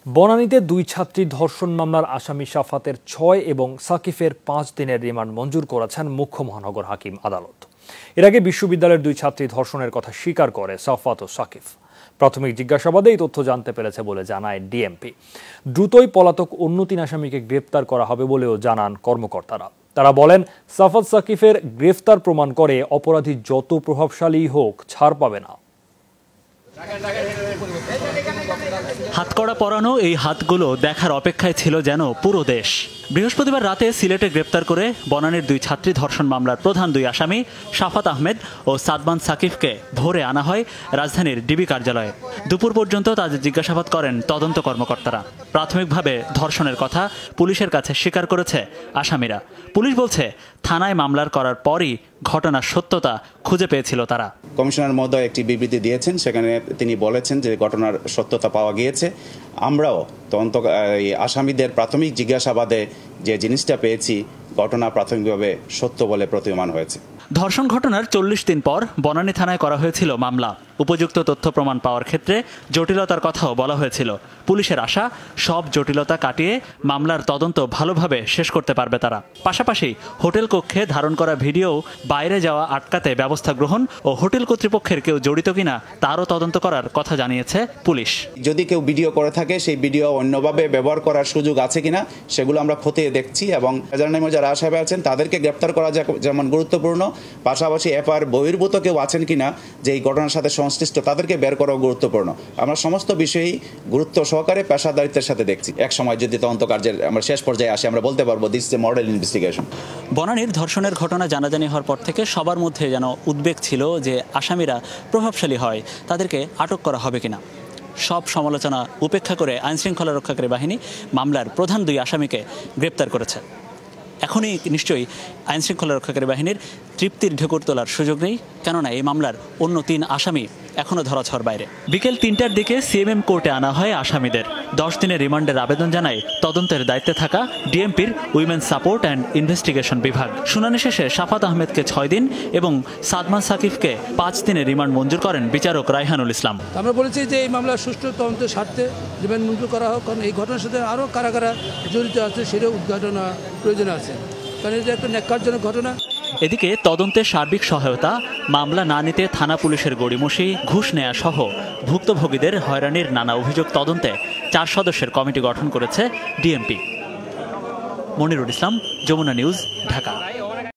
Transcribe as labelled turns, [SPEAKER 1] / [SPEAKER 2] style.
[SPEAKER 1] বনানীতে দুই ছাত্রী ধর্ষণ মামলার আসামি শাফাতের ৬ এবং সাকিফের ৫ দিনের রিমান্ড মঞ্জুর করেছেন মুখ্য মহানগর হাকিম আদালত। এর আগে বিশ্ববিদ্যালয়ের দুই ছাত্রী ধর্ষণের কথা স্বীকার করে সাফাত ও সাকিফ। প্রাথমিক জিজ্ঞাসাবাদে এই তথ্য জানতে পেরেছে বলে জানায় ডিএমপি। দ্রুতই পলাতক অন্য ৩ আসামিকে গ্রেফতার করা হবে বলেও জানান কর্মকর্তারা। তারা বলেন, সাফাত সাকিফের গ্রেফতার প্রমাণ করে অপরাধী যত প্রভাবশালী হোক ছাড় পাবে না।
[SPEAKER 2] হাতকড়া পরানো এই হাতগুলো দেখার অপেক্ষায় ছিল যেন পুরো দেশ। বৃহস্পতিবার রাতে সিলেটে গ্রেপ্তার করে বনানীর দুই ছাত্রী ধর্ষণ মামলার প্রধান দুই আসামি শাফাত আহমেদ ও সাদমান সাকিফকে ভোরে আনা হয় রাজধানীর ডিবি কার্যালয়ে। দুপুর পর্যন্ত তাদের জিজ্ঞাসাবাদ করেন তদন্ত কর্মকর্তারা। প্রাথমিকভাবে ধর্ষণের কথা পুলিশের কাছে স্বীকার করেছে আসামিরা। পুলিশ বলছে, থানায় মামলার করার পরই ঘটনার সত্যতা খুঁজে পেয়েছিল তারা।
[SPEAKER 3] কমিশনার মহোদয় একটি বিবৃতি দিয়েছেন, সেখানে তিনি বলেছেন যে ঘটনার সত্যতা পাওয়া গিয়েছে। আমরাও তদন্ত আসামিদের প্রাথমিক জিজ্ঞাসাবাদে যে জিনিসটা পেয়েছি, ঘটনা প্রাথমিকভাবে সত্য বলে প্রতীয়মান হয়েছে।
[SPEAKER 2] ধর্ষণ ঘটনার ৪০ দিন পর বনানী থানায় করা হয়েছিল মামলা। উপযুক্ত তথ্য প্রমাণ পাওয়ার ক্ষেত্রে জটিলতার কথাও বলা হয়েছিল। পুলিশের আশা, সব জটিলতা কাটিয়ে মামলার তদন্ত ভালোভাবে শেষ করতে পারবে তারা। পাশাপাশি হোটেল কক্ষে ধারণ করা ভিডিও বাইরে যাওয়া আটকাতে ব্যবস্থা গ্রহণ ও হোটেল কর্তৃপক্ষের কেউ জড়িত কিনা তারও তদন্ত করার কথা জানিয়েছে পুলিশ।
[SPEAKER 3] যদি কেউ ভিডিও করে থাকে, সেই ভিডিও অন্যভাবে ব্যবহার করার সুযোগ আছে কিনা সেগুলো আমরা খতিয়ে দেখছি, এবং যারা আসামি আছেন তাদেরকে গ্রেপ্তার করা যেমন গুরুত্বপূর্ণ, পাশাপাশি এফআইআর বহির্ভূত কেউ আছেন কিনা যে এই ঘটনার সাথে সংশ্লিষ্ট, তাদেরকে বের করাও গুরুত্বপূর্ণ। আমরা সমস্ত বিষয়েই গুরুত্ব সহকারে পেশাদারিত্বের সাথে দেখছি। এক সময় যদি তদন্ত কার্যের আমরা শেষ পর্যায়ে আসি, আমরা বলতে পারবো this is a model investigation.
[SPEAKER 2] বনানীর ধর্ষণের ঘটনা জানাজানি হওয়ার পর থেকে সবার মধ্যে যেন উদ্বেগ ছিল যে আসামিরা প্রভাবশালী হয়, তাদেরকে আটক করা হবে কিনা। সব সমালোচনা উপেক্ষা করে আইনশৃঙ্খলা রক্ষাকারী বাহিনী মামলার প্রধান দুই আসামিকে গ্রেপ্তার করেছে। এখনই নিশ্চয়ই আইনশৃঙ্খলা রক্ষাকারী বাহিনীর তৃপ্তির ঢেকুর তোলার সুযোগ নেই, কেননা এই মামলার অন্য ৩ আসামি এখনও ধরাছোঁয়ার বাইরে। বিকেল ৩টার দিকে সিএমএম কোর্টে আনা হয় আসামিদের। ১০ দিনের রিমান্ডের আবেদন জানায় তদন্তের দায়িত্বে থাকা ডিএমপির উইমেন সাপোর্ট অ্যান্ড ইনভেস্টিগেশন বিভাগ। শুনানি শেষে শাফাত আহমেদকে ৬ দিন এবং সাদমান সাকিফকে ৫ দিনের রিমান্ড মঞ্জুর করেন বিচারক রায়হানুল ইসলাম।
[SPEAKER 4] আমরা বলেছি যে এই মামলার সুষ্ঠু তদন্তের স্বার্থে রিমান্ড মঞ্জুর করা হোক, কারণ এই ঘটনার সাথে আরও কারা কারা জড়িত আছে সেটা উদ্ঘাটনা প্রয়োজন আছে, কারণ এটা একটা ন্যাক্কারজনক ঘটনা।
[SPEAKER 2] এদিকে তদন্তে সার্বিক সহায়তা, মামলা না নিতে থানা পুলিশের গড়িমসি, ঘুষ নেয়া সহ ভুক্তভোগীদের হয়রানির নানা অভিযোগ তদন্তে ৪ সদস্যের কমিটি গঠন করেছে ডিএমপি। মনিরুল ইসলাম, যমুনা নিউজ, ঢাকা।